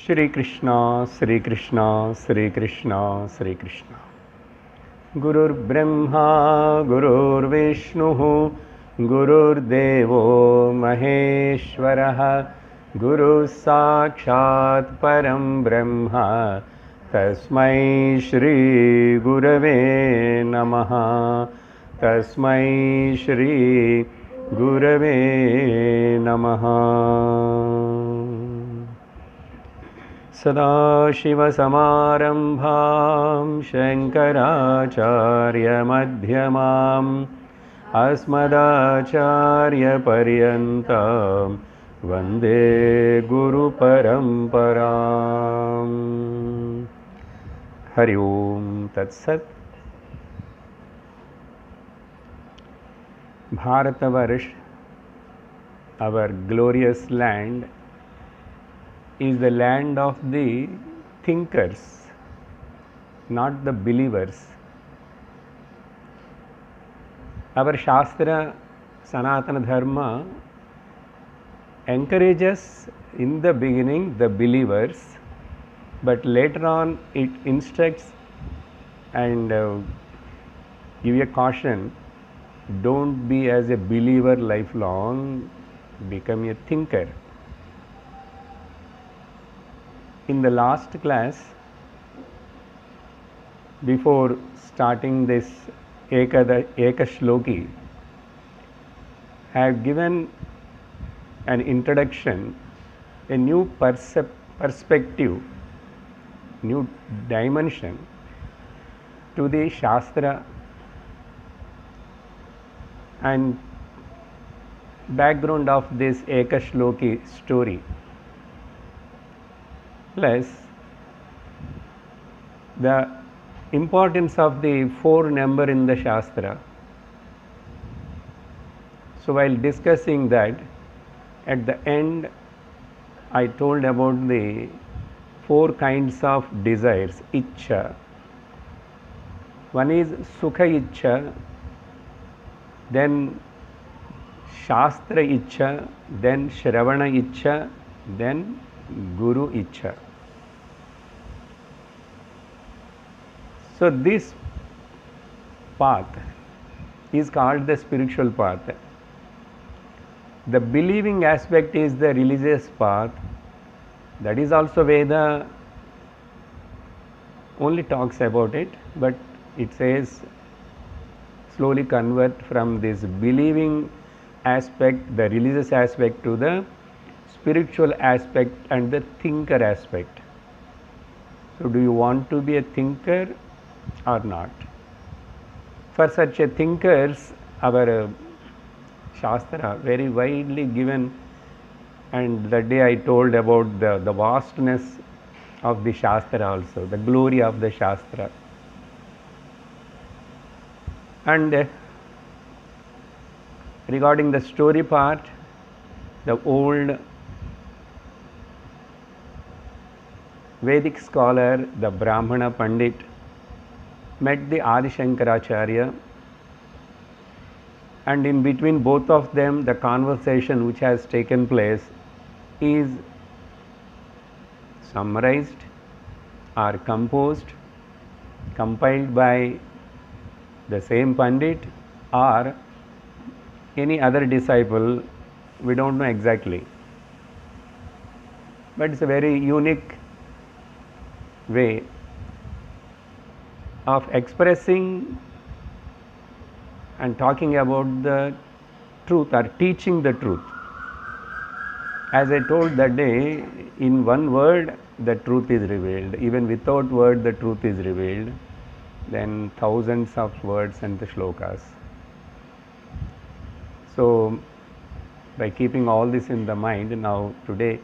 Shri Krishna, Shri Krishna, Shri Krishna, Shri Krishna. Gurur Brahma, Gurur Vishnu, Gurur Devo Maheshwaraha, Guru Sakshat Param Brahma, Tasmai Shri Gurave Namaha, Tasmai Shri Gurave Namaha. सदाशिवसमारम्भां शङ्कराचार्यमध्यमाम् अस्मदाचार्यपर्यन्तां वन्दे गुरुपरम्पराम्. हरि ओं तत्सत्. Bharatavarsha, our glorious land, is the land of the thinkers, not the believers. Our Shastra, Sanatana Dharma, encourages in the beginning the believers, but later on it instructs and give a caution: don't be as a believer lifelong, become a thinker. In the last class, before starting this Ekasloki, I have given an introduction, a new perspective, new dimension to the Shastra and background of this Ekasloki story, plus the importance of the 4 number in the Shastra. So while discussing that, at the end I told about the 4 kinds of desires, Ichcha. One is Sukha Ichcha, then Shastra Ichcha, then Shravana Ichcha, then Guru Ichcha. So this path is called the spiritual path. The believing aspect is the religious path. That is also Veda only talks about it, but it says slowly convert from this believing aspect, the religious aspect, to the spiritual aspect and the thinker aspect. So do you want to be a thinker or not? For such a thinkers, our Shastra very widely given, and that day I told about the vastness of the Shastra also, the glory of the Shastra. And regarding the story part, the old Vedic scholar, the Brahmana Pandit, met the Adi Shankaracharya, and in between both of them the conversation which has taken place is summarized or composed, compiled by the same Pandit or any other disciple, we don't know exactly. But it's a very unique way of expressing and talking about the truth or teaching the truth. As I told that day, in one word the truth is revealed. Even without word the truth is revealed. Then thousands of words and the shlokas. So by keeping all this in the mind, now today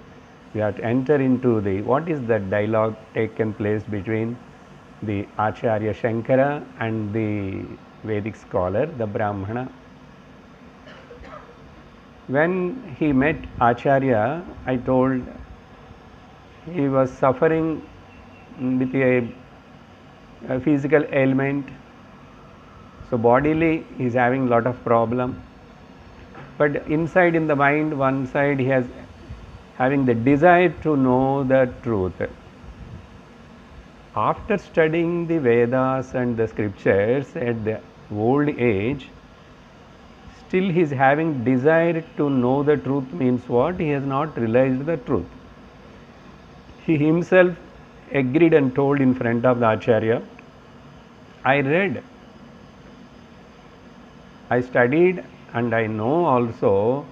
we have to enter into the what is the dialogue taken place between the Acharya Shankara and the Vedic scholar, the Brahmana. When he met Acharya, I told he was suffering with a physical ailment. So bodily he is having lot of problem, but inside in the mind, one side he has having the desire to know the truth. After studying the Vedas and the scriptures at the old age, still he is having desire to know the truth means what? He has not realized the truth. He himself agreed and told in front of the Acharya, I read, I studied, and I know also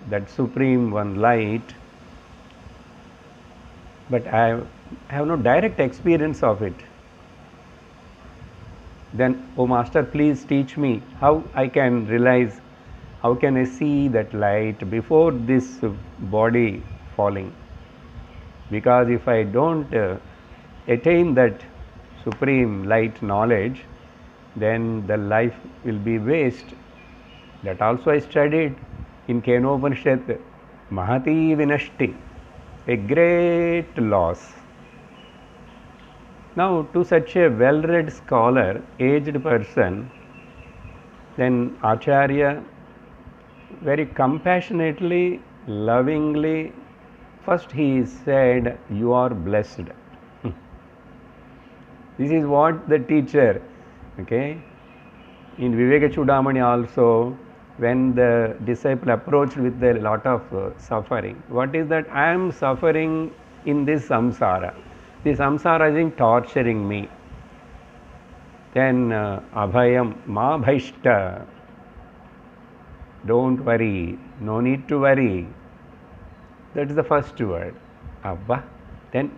that Supreme One Light, but I have no direct experience of it. Then, oh Master, please teach me how I can realize, how can I see that light before this body falling. Because if I don't attain that supreme light knowledge, then the life will be waste. That also I studied in Kenopanishad, Mahati Vinashti, a great loss. Now, to such a well-read scholar, aged person, then Acharya very compassionately, lovingly, first he said, you are blessed. This is what the teacher, okay. In Viveka Chudamani also, when the disciple approached with a lot of suffering, what is that? I am suffering in this samsara. This samsara is torturing me. Then abhayam ma bhaishta. Don't worry, no need to worry. That is the first word. Abba. Then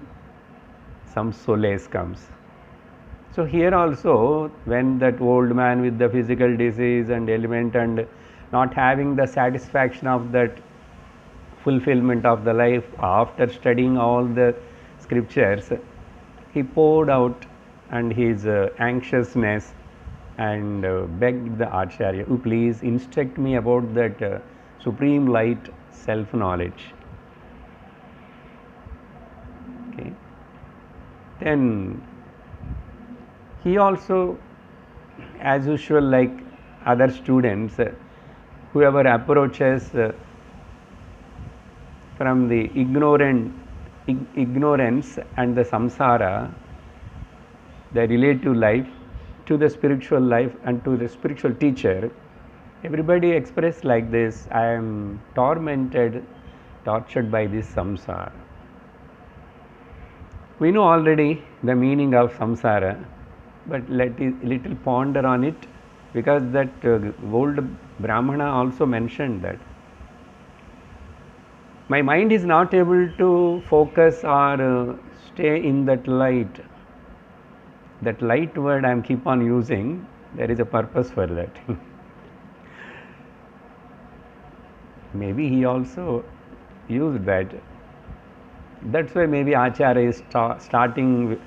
some solace comes. So here also, when that old man with the physical disease and ailment and not having the satisfaction of that fulfillment of the life, after studying all the scriptures, he poured out and his anxiousness and begged the Acharya, oh, please instruct me about that supreme light self-knowledge. Okay. Then he also, as usual, like other students, whoever approaches from the ignorance and the samsara, the relative life, to the spiritual life and to the spiritual teacher, everybody express like this, I am tortured by this samsara. We know already the meaning of samsara, but let us little ponder on it, because that old Brahmana also mentioned that my mind is not able to focus or stay in that light. That light word I am keep on using, there is a purpose for that. Maybe he also used that. That's why maybe Acharya is starting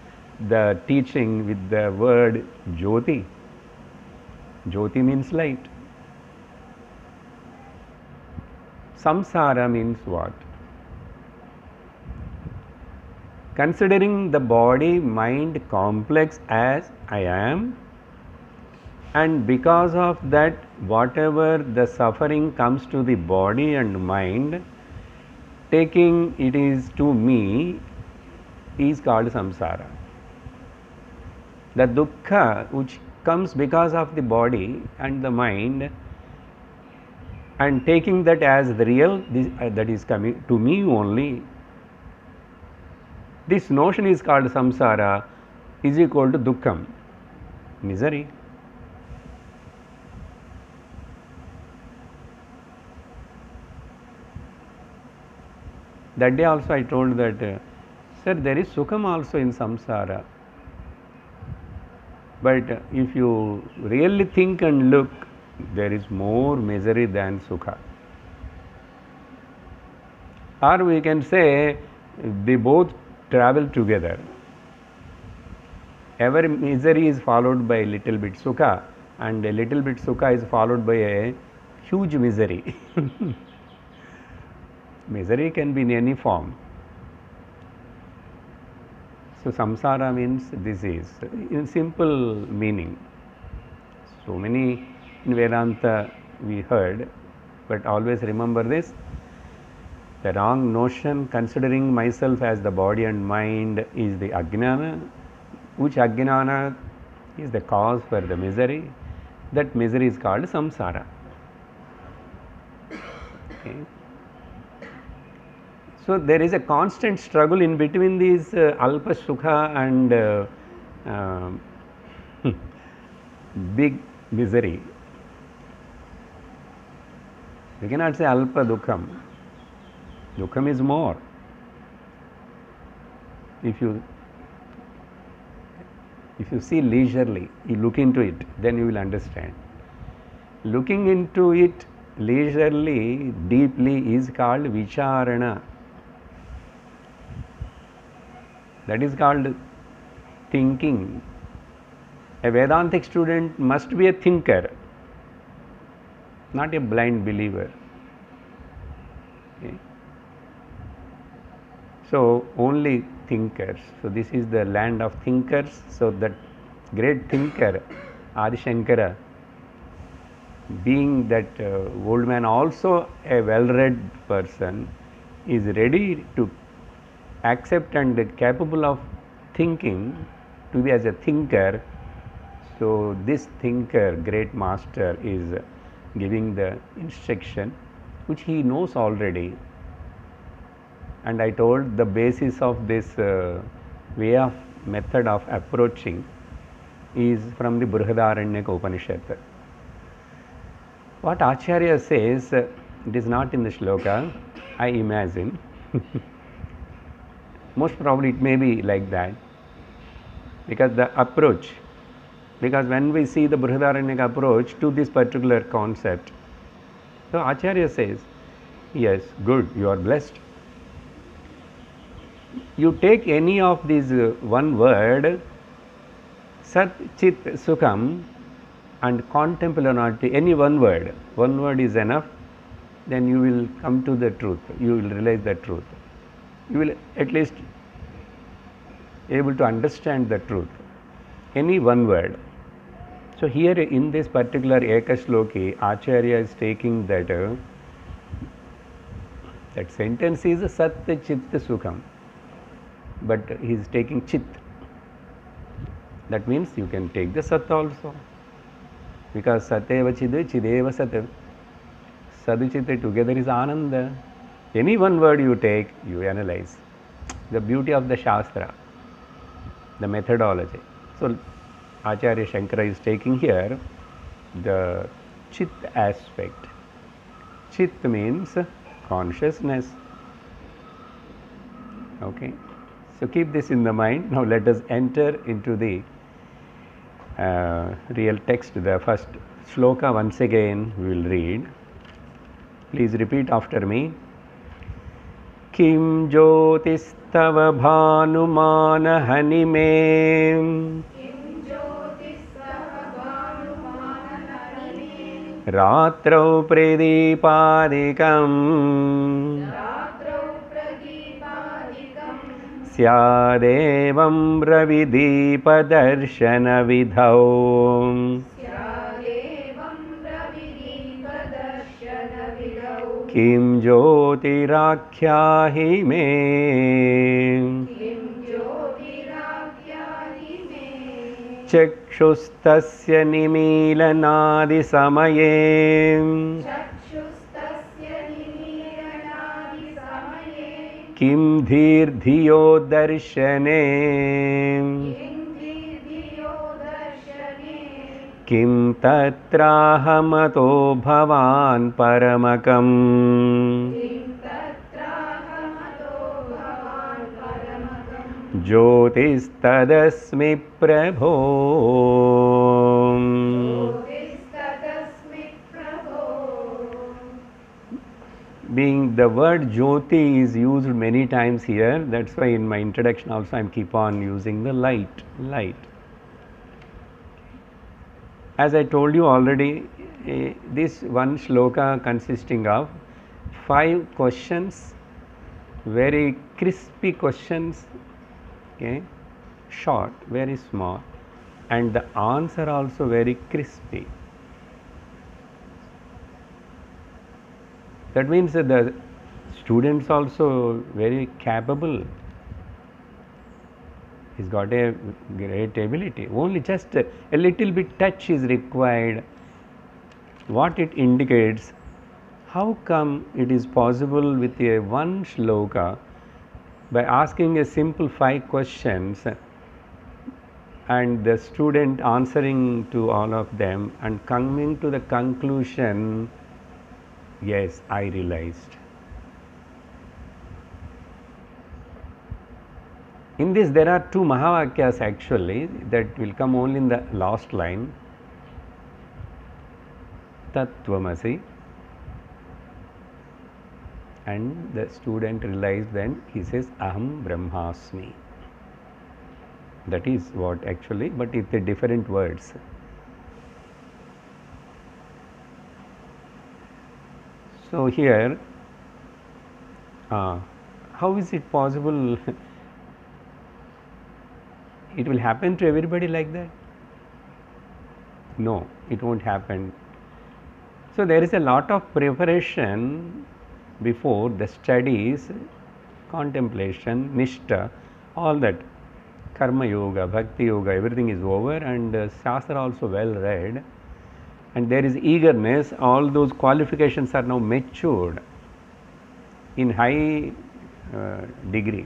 the teaching with the word Jyoti. Jyoti means light. Samsara means what? Considering the body mind complex as I am, and because of that whatever the suffering comes to the body and mind, taking it is to me is called samsara. The dukkha which comes because of the body and the mind, and taking that as the real, that is coming to me only, this notion is called samsara, is equal to dukkham, misery. That day also I told that, sir, there is sukham also in samsara. But if you really think and look, there is more misery than sukha. Or we can say they both travel together. Every misery is followed by a little bit sukha, and a little bit sukha is followed by a huge misery. Misery can be in any form. So samsara means disease, in simple meaning. So many in Vedanta we heard, but always remember this. The wrong notion, considering myself as the body and mind, is the ajnana, which ajnana is the cause for the misery. That misery is called samsara. Okay. So there is a constant struggle in between these alpa sukha and big misery. We cannot say alpa dukham. Dukham is more. If you see leisurely, you look into it, then you will understand. Looking into it leisurely, deeply is called vicharana. That is called thinking. A Vedantic student must be a thinker, not a blind believer. Okay. So only thinkers. So this is the land of thinkers. So that great thinker, Adi Shankara, being that old man, also a well-read person, is ready to accept and capable of thinking, to be as a thinker. So this thinker, great master, is giving the instruction which he knows already. And I told the basis of this way of method of approaching is from the Brihadaranyaka Upanishad. What Acharya says, it is not in the shloka, I imagine. Most probably it may be like that, because the approach, because when we see the Brihadaranyaka approach to this particular concept, so Acharya says, yes, good, you are blessed. You take any of these one word, Sat, Chit, Sukham, and contemplate any one word is enough, then you will come to the truth, you will realize the truth. You will at least able to understand the truth. Any one word. So here in this particular Ekasloki, Acharya is taking that that sentence is Sat, Chit, Sukham, but he is taking Chit. That means you can take the Sat also, because Sateva Chid, Chideva Sat. Sadhuchita together is Ananda. Any one word you take, you analyze. The beauty of the Shastra, the methodology. So Acharya Shankara is taking here the Chit aspect. Chit means consciousness. Okay. So keep this in the mind. Now let us enter into the real text. The first shloka once again we will read. Please repeat after me. Kim jyotistava bhanumana hanime ratrau pradipādikam syadevam ravideepadarshana vidhau Kim jyotirākhyāhi me chakshustasya nimīlanādi samaye kim dhīr dhiyo darshane Kim tatrahamato bhavan paramakam Jyotistadasmi prabho Being the word Jyoti is used many times here, that's why in my introduction also I keep on using the light. As I told you already, this one shloka consisting of 5 questions, very crispy questions, okay, short, very small, and the answer also very crispy. That means that the students also very capable. He's got a great ability. Only just a little bit touch is required. What it indicates, how come it is possible with a one shloka, by asking a simple 5 questions and the student answering to all of them and coming to the conclusion, yes, I realized. In this there are 2 Mahavakyas actually that will come only in the last line. Tattvamasi, and the student realized, then he says Aham Brahmasmi. That is what actually, but it's a different words. So here, how is it possible? It will happen to everybody like that? No, it won't happen. So there is a lot of preparation before the studies, contemplation, nishta, all that. Karma yoga, bhakti yoga, everything is over, and shastra also well read, and there is eagerness. All those qualifications are now matured in high degree,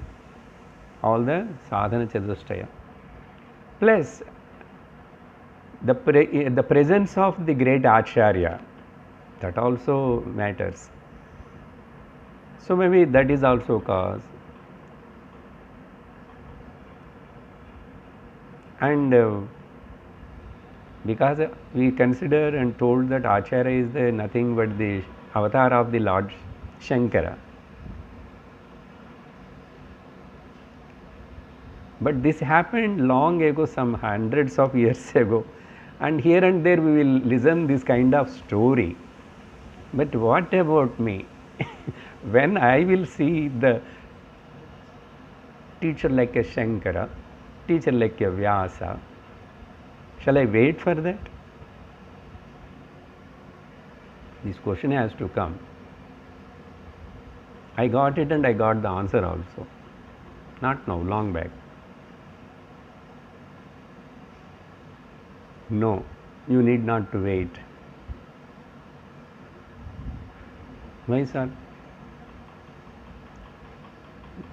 all the sadhana chatushtaya. Plus the presence of the great acharya, that also matters. So maybe that is also cause. And because we consider and told that Acharya is nothing but the avatar of the Lord Shankara. But this happened long ago, some hundreds of years ago, and here and there we will listen this kind of story. But what about me? When I will see the teacher like a Shankara, teacher like a Vyasa, shall I wait for that? This question has to come. I got it and I got the answer also. Not now, long back. No, you need not to wait. Why, sir?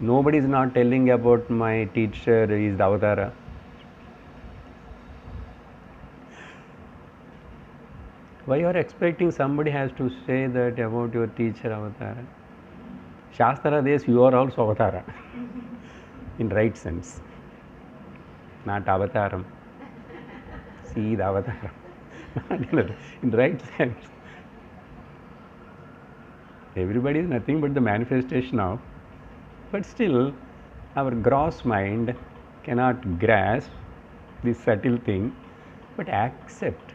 Nobody is not telling about my teacher is the avatara. Why you are expecting somebody has to say that about your teacher avatara? Shastra says you are also avatara in right sense, not avataram. See the avataram in right sense. Everybody is nothing but the manifestation of, but still our gross mind cannot grasp this subtle thing, but accept.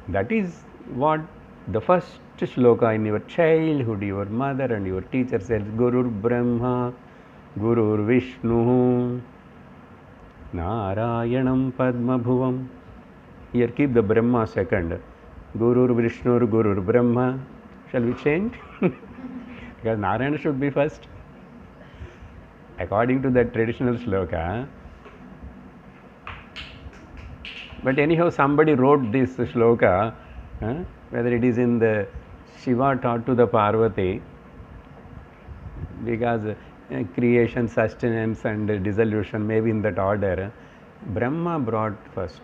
That is what the first shloka in your childhood, your mother and your teacher says, Gurur Brahma, Gurur Vishnu, Narayanam Padma Bhuvam. Here keep the Brahma second. Gurur Vishnu, Gurur Brahma. Shall we change? Because Narayana should be first. According to that traditional shloka. But anyhow, somebody wrote this shloka, whether it is in the Shiva taught to the Parvati, because creation, sustenance and dissolution may be in that order. Brahma brought first.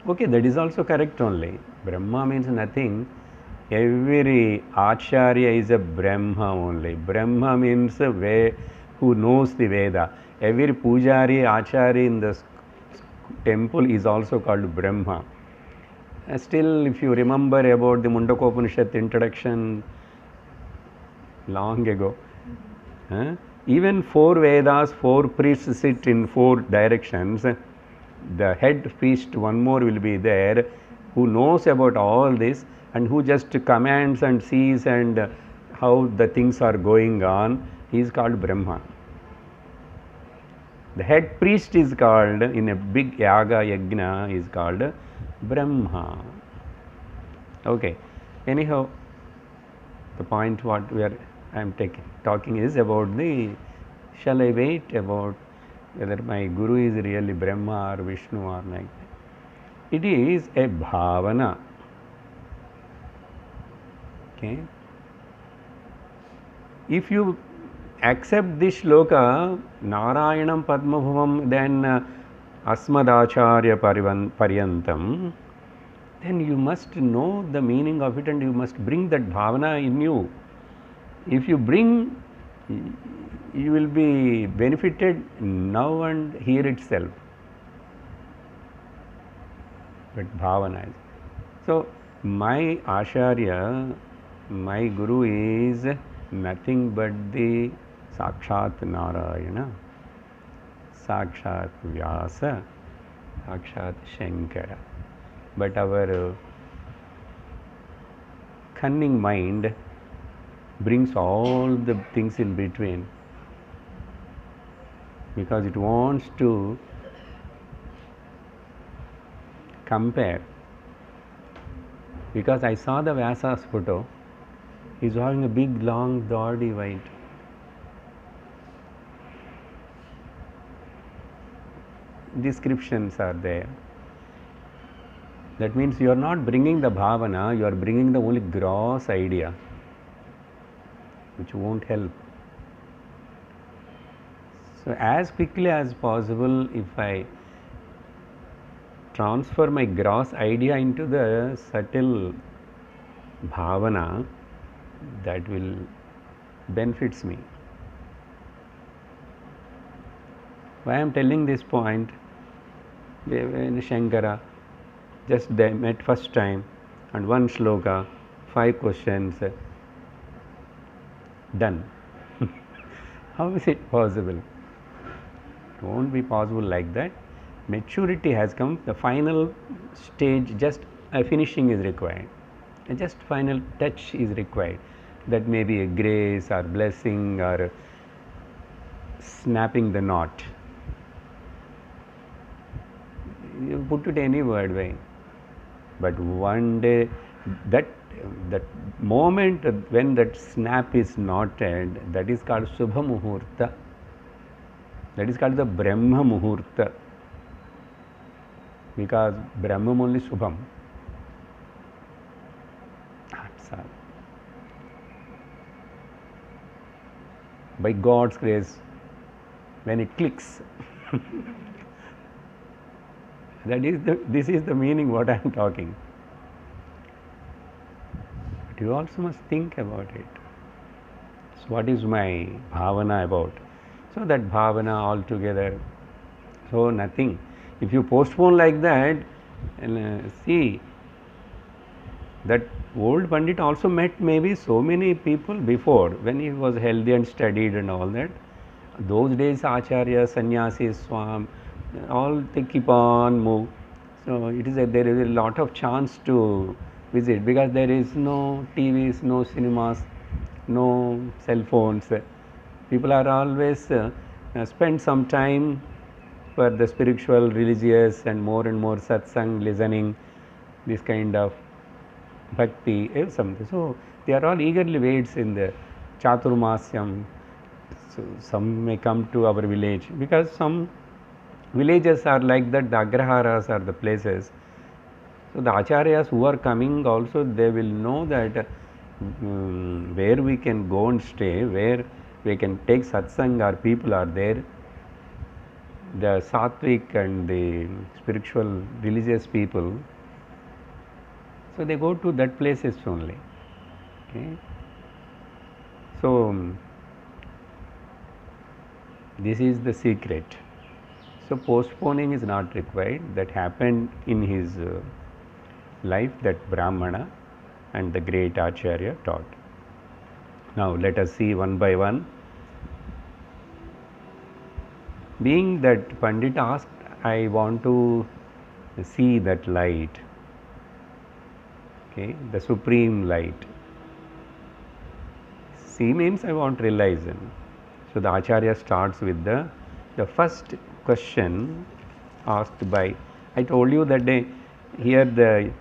Okay, that is also correct only. Brahma means nothing. Every Acharya is a Brahma only. Brahma means who knows the Veda. Every Pujari, Acharya in the temple is also called Brahma. Still, if you remember about the Mundakopanishad introduction long ago, even 4 Vedas, 4 priests sit in 4 directions. The head priest, one more will be there, who knows about all this and who just commands and sees and how the things are going on. He is called Brahma. The head priest is called, in a big yaga, yajna, is called Brahma. Okay. Anyhow, The point what I am talking is about the, shall I wait about whether my Guru is really Brahma or Vishnu or like that. It is a bhavana. Okay. If you accept this shloka, Narayanam Padmabhuvam, then Asmadacharya Paryantam, then you must know the meaning of it and you must bring that bhavana in you. If you bring, you will be benefited now and here itself. But bhavana is. So, my Acharya, my Guru is nothing but the Sakshat Narayana, Sakshat Vyasa, Sakshat Shankara. But our cunning mind brings all the things in between because it wants to compare. Because I saw the Vyasa's photo, he's having a big long body white. Descriptions are there. That means you are not bringing the bhavana, you are bringing the only gross idea, which won't help. So as quickly as possible, if I transfer my gross idea into the subtle bhavana, that will benefits me. Why I am telling this point? When Shankara, just they met first time and one shloka, 5 questions, done. How is it possible? It won't be possible like that. Maturity has come, the final stage, just a finishing is required. Just final touch is required. That may be a grace or blessing or snapping the knot. You put it any word way. But one day, that moment when that snap is knotted, that is called Subha Muhurta. That is called the Brahma Muhurta. Because Brahmam only Subham. That's all. By God's grace, when it clicks, this is the meaning what I am talking. But you also must think about it. So what is my bhavana about? So that bhavana altogether, so nothing. If you postpone like that, and see, that old Pandit also met maybe so many people before, when he was healthy and studied and all that. Those days Acharya, Sannyasis, Swam, all they keep on move. So it is there is a lot of chance to visit because there is no TVs, no cinemas, no cell phones. People are always spend some time for the spiritual, religious and more satsang, listening, this kind of bhakti, something. So they are all eagerly waits in the Chaturmasyam. So some may come to our village because some villages are like that, the agraharas are the places. So the acharyas who are coming also, they will know that where we can go and stay, where we can take satsang, or people are there. The sattvic and the spiritual religious people, so they go to that places only. Okay. So this is the secret. So postponing is not required. That happened in his life, that Brahmana and the great Acharya taught. Now let us see one by one. Being that Pandit asked, I want to see that light, okay, the supreme light. See means I want to realize it. So the Acharya starts with the first question asked by, I told you that here the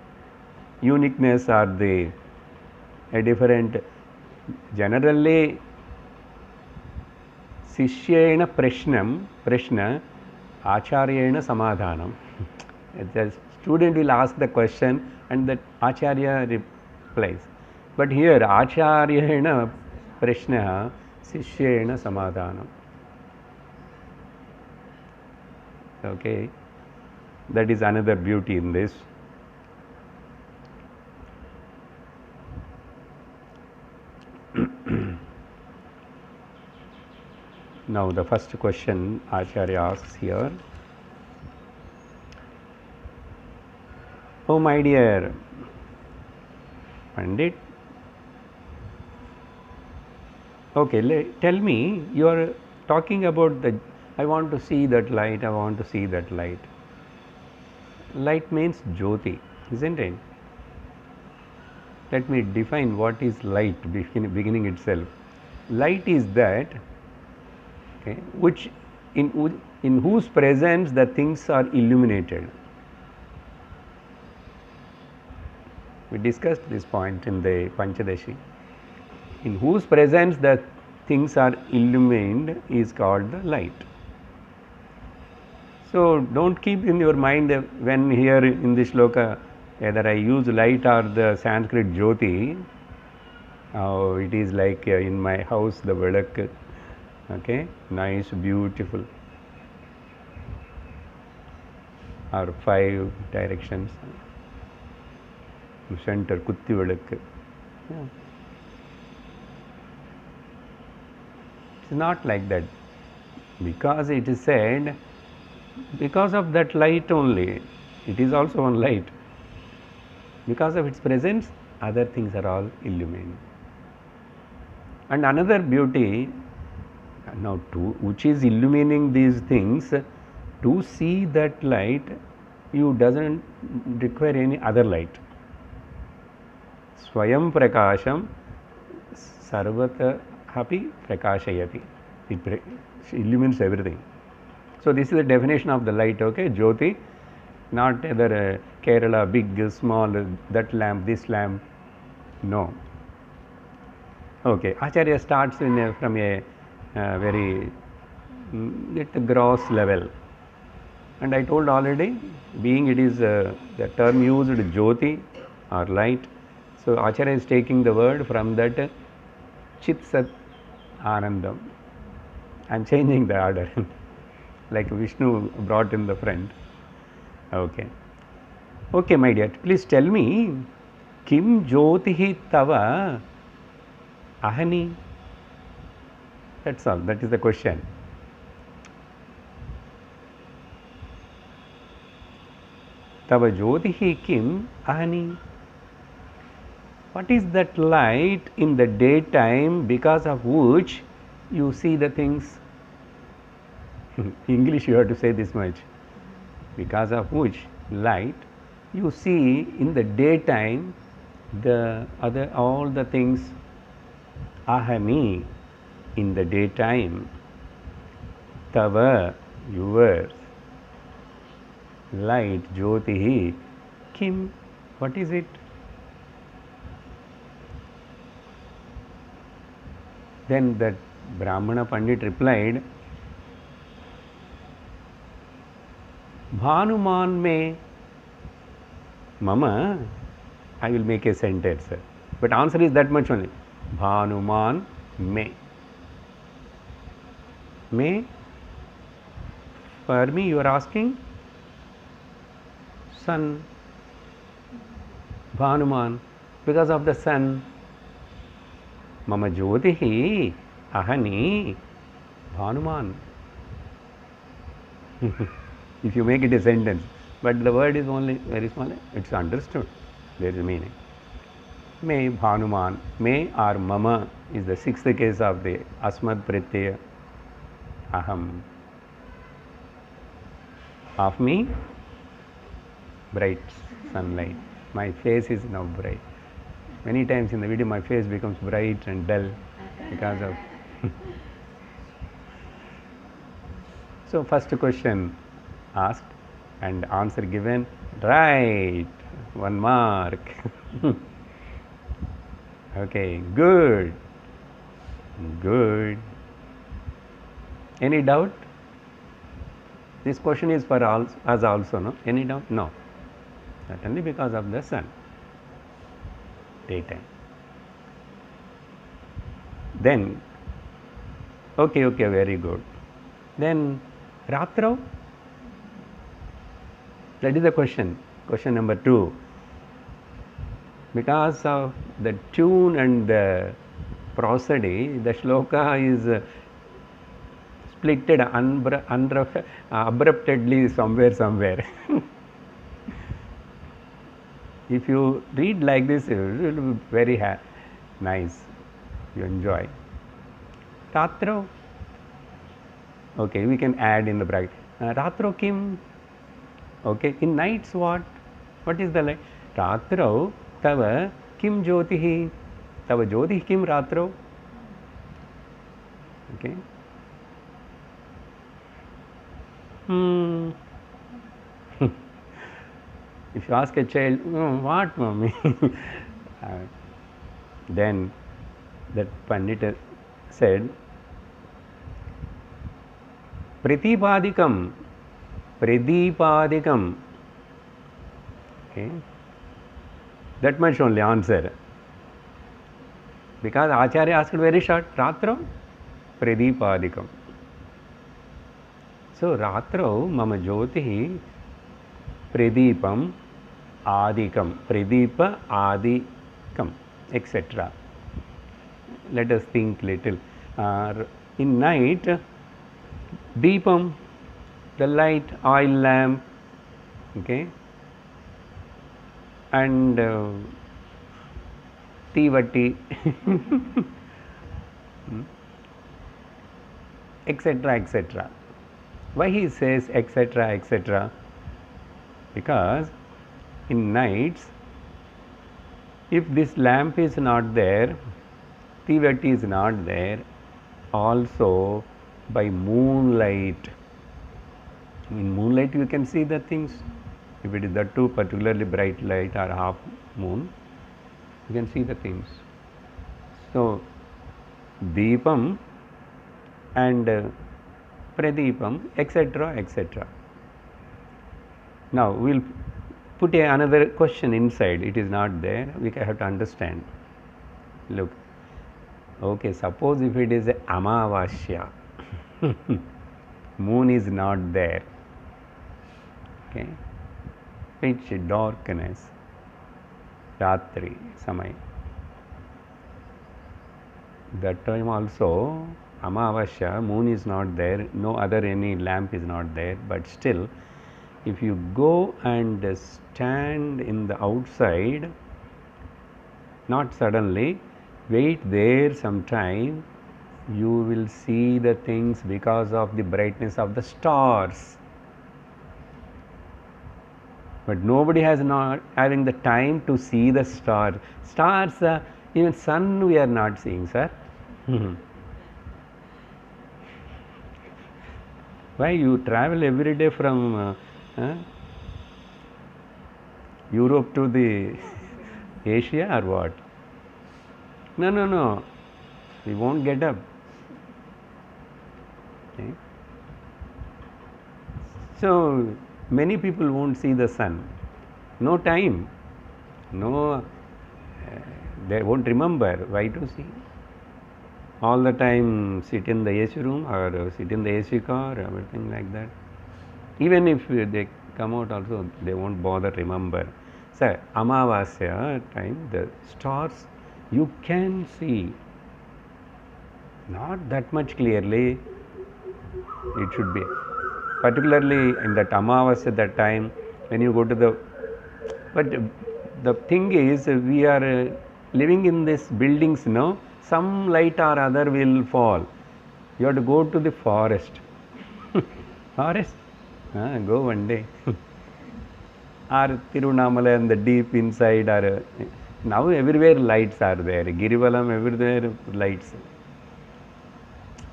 uniqueness or the a different Generally, Sishyena Prashna, Acharyena Samadhanam. The student will ask the question and the Acharya replies. But here, Acharyena Prashna, Sishyena Samadhanam. Okay, that is another beauty in this. Now, the first question Acharya asks here. Oh, my dear Pandit, okay, tell me, you are talking about the, I want to see that light, I want to see that light. Light means Jyoti, isn't it? Let me define what is light, beginning itself. Light is that, okay, which in whose presence the things are illuminated. We discussed this point in the Panchadashi. In whose presence the things are illumined is called the light. So, don't keep in your mind when here in this shloka whether I use light or the Sanskrit Jyoti, it is like in my house the velak, okay, nice, beautiful, or 5 directions, center kutti velak. Yeah. It's not like that, because it is said because of that light only, it is also one light. Because of its presence, other things are all illumined. And another beauty, now which is illumining these things, to see that light, you doesn't require any other light. Swayam prakasham sarvata hapi prakashayati. It illumines everything. So, this is the definition of the light, okay, Jyoti, not either Kerala, big, small, that lamp, this lamp, no. Okay, Acharya starts from a very at the gross level, and I told already, being it is the term used Jyoti or light, so Acharya is taking the word from that Chit Sat Anandam. I am changing the order. Like Vishnu brought in the front. Okay. Okay, my dear, please tell me, Kim Jyotihi Tava Ahani? That's all, that is the question. Tava Jyotihi Kim Ahani? What is that light in the daytime because of which you see the things? English you have to say this much. Because of which light you see in the daytime all the things. Ahami, in the daytime. Tava, yours. Light, Jyotihi. Kim, what is it? Then that Brahmana Pandit replied, Bhanuman me Mama. I will make a sentence, but answer is that much only. Bhanuman me. Me? For me you are asking? Sun. Bhanuman, because of the sun. Mama Jyotihi Ahani Bhanuman. If you make it a sentence, but the word is only very small, it's understood, there is a meaning. Me Bhanuman, me or Mama is the 6th case of the Asmad Pratyaya Aham. Of me, bright sunlight. My face is now bright. Many times in the video my face becomes bright and dull because of So, first question asked and answer given, right, 1 mark. Okay, good. Good. Any doubt? This question is for all, us also, no? Any doubt? No. Certainly because of the sun. Daytime. Then, okay, very good. Then, Ratrau? That is the question. Question number 2. Because of the tune and the prosody, the shloka is splitted abruptly somewhere. If you read like this, it will be very nice. You enjoy. Ratro. Okay, we can add in the bracket. Ratro kim. Okay, in nights what? What is the like? Ratro tava kim jyotihi. Tava jyotihi kim ratro. Okay. If you ask a child, what mommy? Then that Pandita said, Pratipadikam. Okay. That much only answer. Because Acharya asked very short, Ratro Pradipadikam. So Ratro Mama Jyotihi Pradipam Adikam. Pradipa Adikam, etc. Let us think little. In night, Deepam, the light, oil lamp, okay, and Tivati, etc. Why he says etc.? Because in nights, if this lamp is not there, Tivati is not there, also by moonlight. In moonlight you can see the things. If it is the too particularly bright light or half moon, you can see the things. So, Deepam and Pradipam, etc. Now, we will put another question inside. It is not there. We have to understand. Look. Okay, suppose if it is a Amavasya, moon is not there. Okay, pitch darkness, Ratri, Samay. That time also, Amavasya, moon is not there, no other any lamp is not there, but still, if you go and stand in the outside, not suddenly, wait there some time, you will see the things because of the brightness of the stars. But nobody has not having the time to see the star. Stars, even sun we are not seeing, sir. Why you travel every day from Europe to the Asia or what? No. We won't get up. Okay. So many people won't see the sun. No time. No, they won't remember why to see. All the time sit in the AC room or sit in the AC car, everything like that. Even if they come out also, they won't bother remember. So, Amavasya time, the stars you can see. Not that much clearly, it should be. Particularly in that Amavasya, that time, when you go to the... But the thing is, we are living in these buildings, no? Some light or other will fall. You have to go to the forest. Forest? Go one day. Or Tirunamala and the deep inside are... Now everywhere lights are there. Girivalam, everywhere lights.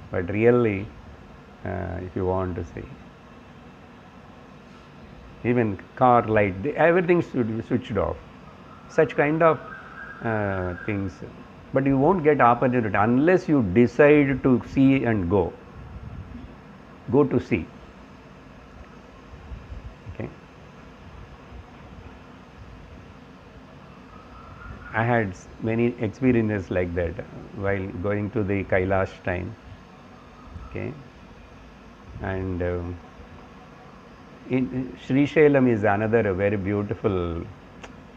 But really, if you want to see, even car light, everything should be switched off. Such kind of things. but you won't get opportunity unless you decide to see and go to see. Okay. I had many experiences like that while going to the Kailash time. Okay. And in Sri Shailam is another very beautiful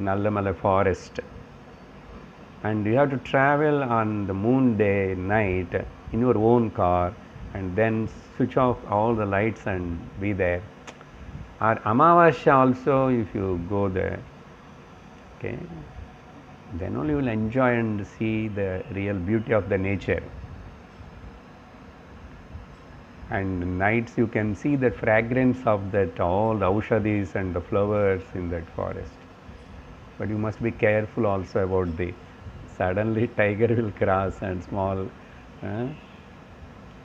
Nallamala forest, and you have to travel on the moon day night in your own car and then switch off all the lights and be there. Or Amavasya also, if you go there, okay, then only you will enjoy and see the real beauty of the nature. And nights you can see the fragrance of that, all the aushadis and the flowers in that forest. But you must be careful also about the suddenly tiger will cross and small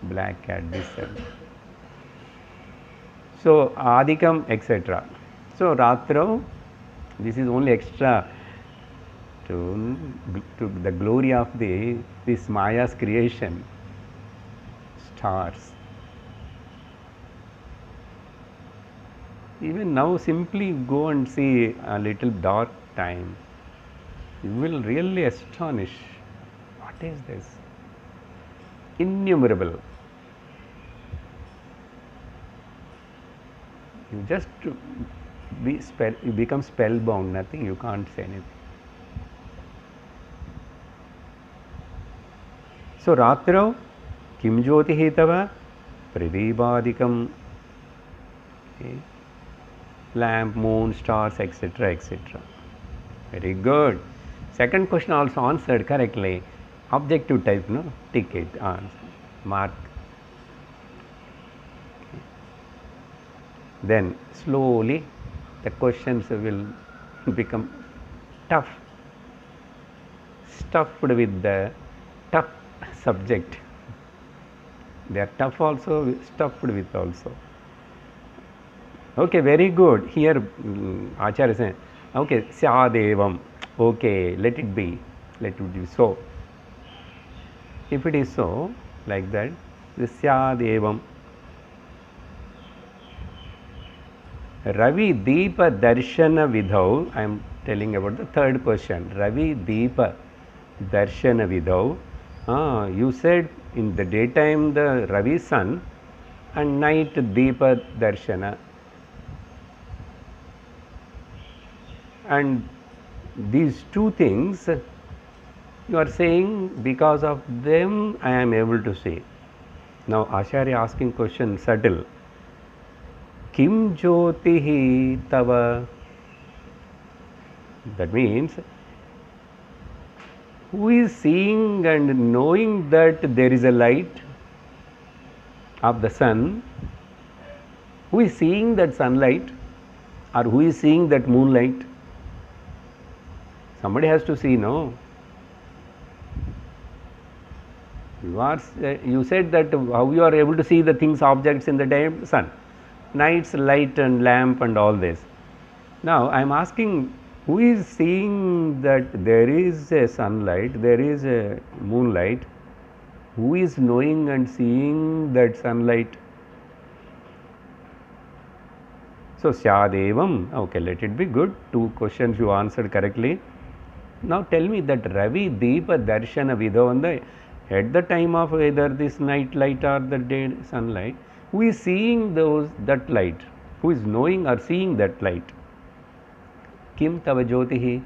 black cat this side. So Adikam, etc. So Ratro, this is only extra to the glory of this Maya's creation, stars. Even now, simply go and see a little dark time. You will really astonish. What is this? Innumerable. You just you become spellbound. Nothing. You can't say anything. So Ratrau, Kim Jyotihi Tava, Pradibadikam. Okay. Lamp, moon, stars, etc., etc. Very good. Second question also answered correctly. Objective type, no? Tick it, answer, mark. Okay. Then slowly the questions will become tough, stuffed with the tough subject. They are tough also, stuffed with also. Okay, very good. Here, Acharya is saying, okay, Syadevam. Okay, let it be. Let it be so. If it is so, like that, the Syadevam. Ravi Deepa Darshana Vidhau. I am telling about the third question. Ravi Deepa Darshana Vidhau. You said in the daytime the Ravi sun and night Deepa Darshana. And these two things you are saying because of them I am able to see. Now Acharya asking question subtle. Kim Jyotihi Tava. That means who is seeing and knowing that there is a light of the sun? Who is seeing that sunlight, or who is seeing that moonlight? Somebody has to see, no? You said that how you are able to see the things, objects in the day, sun, night's light and lamp and all this. Now I am asking, who is seeing that there is a sunlight, there is a moonlight? Who is knowing and seeing that sunlight? So Syadevam, okay, let it be good. Two questions you answered correctly. Now tell me that Ravi Deepa Darshana Vidhavanda, at the time of either this night light or the day sunlight, who is seeing that light? Who is knowing or seeing that light? Kim Tava Jyotihi.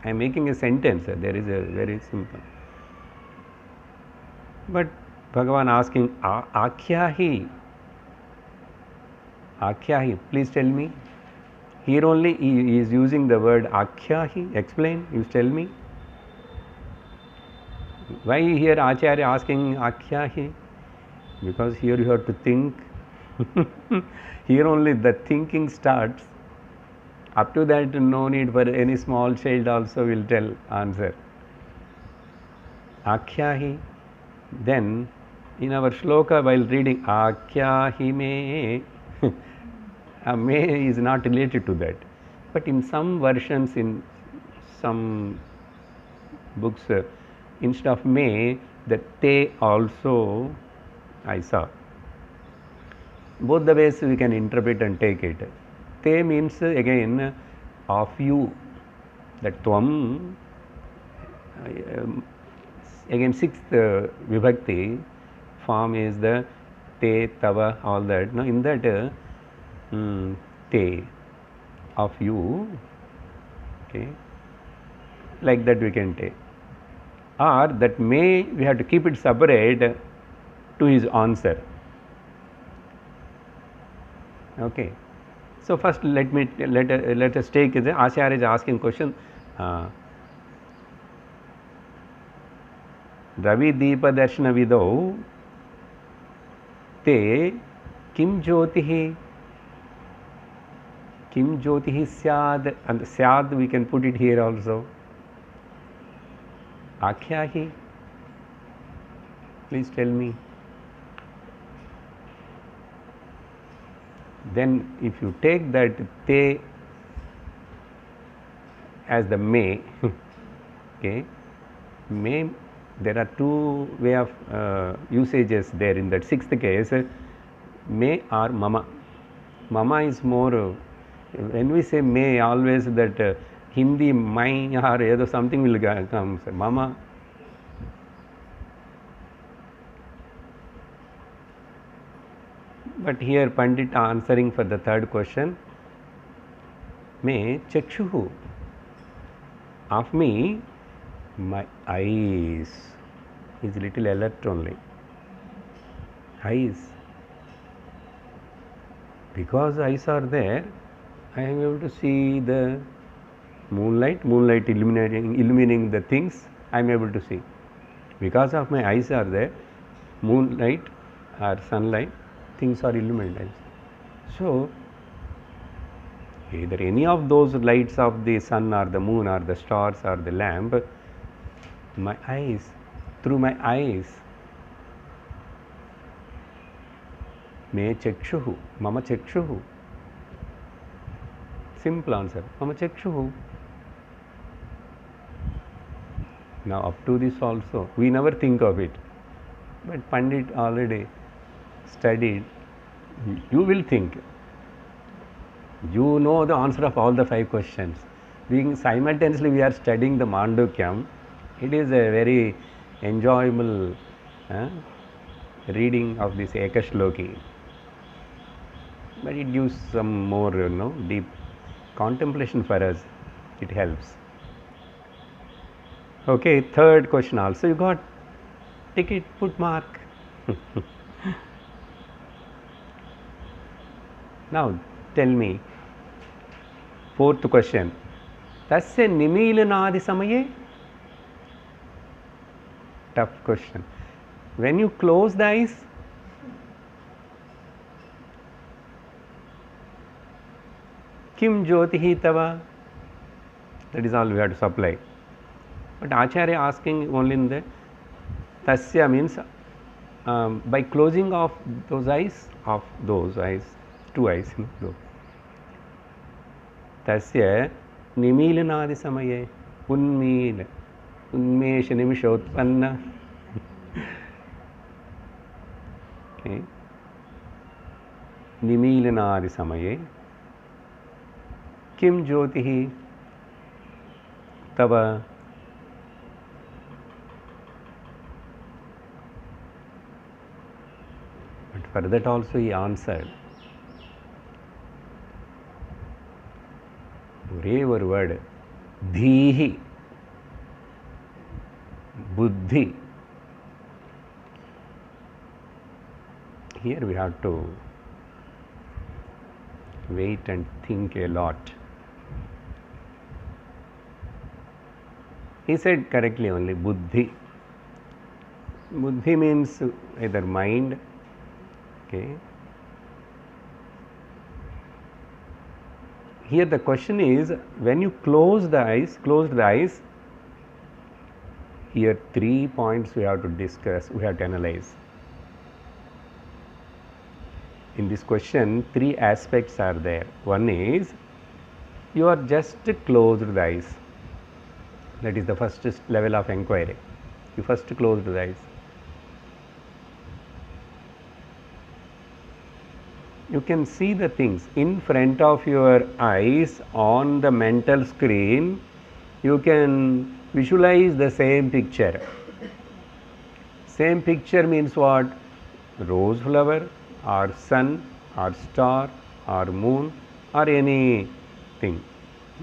I am making a sentence. There is a very simple. But Bhagavan asking, Akhyahi. Akhyahi, please tell me. Here only he is using the word Akhyahi. Explain, you tell me. Why here Acharya asking Akhyahi? Because here you have to think. Here only the thinking starts. Up to that, no need for any small child also will tell answer. Akhyahi. Then in our shloka while reading Akhyahi me, me is not related to that. But in some versions, in some books, instead of may, the te also I saw. Both the ways we can interpret and take it. Te means again of you, that tvam, again sixth vibhakti form is the te, tava, all that. Now in that te, of you, okay, like that we can take. Or that may, we have to keep it separate to his answer. Okay. So first let us take the Acharya is asking question. Ravi Deepa Darshana Vidau te kim jyotihi syad, and syad we can put it here also. Akhyahi, please tell me. Then if you take that te as the may, okay, may, there are two way of usages there in that sixth case, may or mama. Mama is more, when we say may, always that Hindi my or something will come, say mama. But here Pandit answering for the third question, may chakshuhu, of me, my eyes, is little alert only. Eyes, because eyes are there, I am able to see the moonlight illuminating the things, I am able to see. Because of my eyes are there, moonlight or sunlight, things are illuminated. So either any of those lights of the sun or the moon or the stars or the lamp, my eyes, through my eyes, me chakshuhu, mama chakshuhu. Simple answer, mama chakshuhu. Now up to this also, we never think of it, but Pandit already studied. You will think, you know the answer of all the 5 questions. Being simultaneously we are studying the Mandukyam, it is a very enjoyable reading of this Ekasloki, but it gives some more deep contemplation for us, it helps. Okay, third question also you got. Take it, put mark. Now tell me, fourth question. Tasya nimilanadi samaye? Tough question. When you close the eyes, kim jyotihi tava? That is all we have to supply. But Acharya asking only in the tasya means by closing of those eyes, two eyes, tasya nimilanadi samaye, unmesha nimishotpanna. Okay. Nimilanadi samaye kim jyotihi tava? But for that also he answered. ஒரே ஒரு word, dheehi, buddhi. Here we have to wait and think a lot. He said correctly only buddhi. Buddhi means either mind, okay. Here the question is, when you closed the eyes, here 3 points we have to discuss, we have to analyze. In this question, 3 aspects are there. One is, you are just closed the eyes. That is the first level of inquiry. You first close the eyes. You can see the things in front of your eyes on the mental screen. You can visualize the same picture. Same picture means what? Rose flower or sun or star or moon or anything.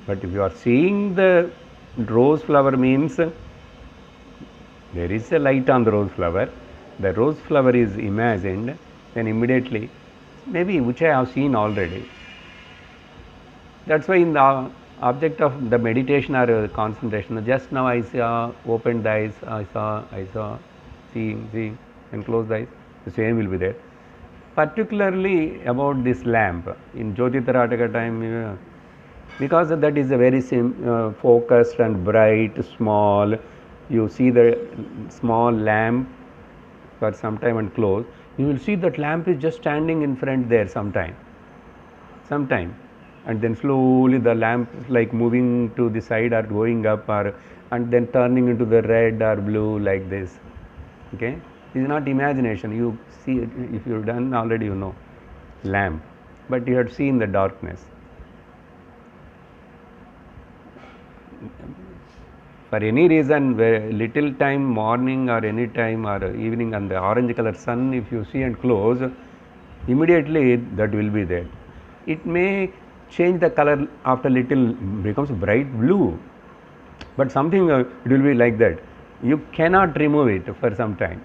But if you are seeing the rose flower means there is a light on the rose flower is imagined, then immediately maybe which I have seen already. That's why in the object of the meditation or concentration, just now I saw, opened the eyes, I saw, seeing, and close the eyes, the same will be there. Particularly about this lamp, in Jyotitaraka time, because that is a very focused and bright, small, you see the small lamp for some time and close, you will see that lamp is just standing in front there sometime, and then slowly the lamp is like moving to the side or going up or and then turning into the red or blue like this. Okay, this is not imagination. You see it, if you've done already, you know lamp, but you have seen the darkness. For any reason, little time morning or any time or evening and the orange color sun, if you see and close, immediately that will be there. It may change the color after little, becomes bright blue, but something it will be like that. You cannot remove it for some time.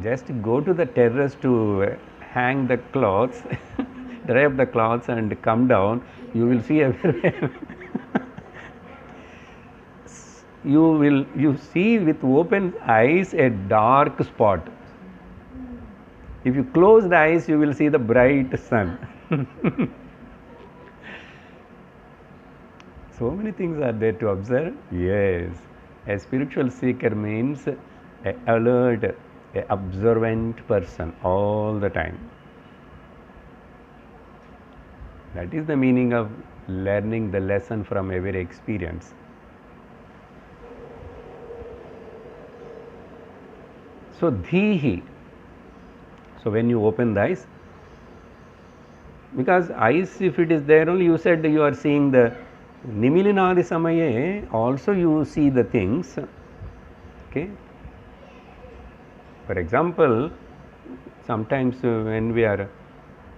Just go to the terrace to hang the clothes, dry up the clothes and come down, you will see everywhere. You see with open eyes a dark spot. If you close the eyes, you will see the bright sun. So many things are there to observe. Yes, a spiritual seeker means a alert, a observant person all the time. That is the meaning of learning the lesson from every experience. So dhihi. So when you open the eyes, because eyes, if it is there only, you said you are seeing the nimilinadi samaye, also you see the things. Okay. For example, sometimes when we are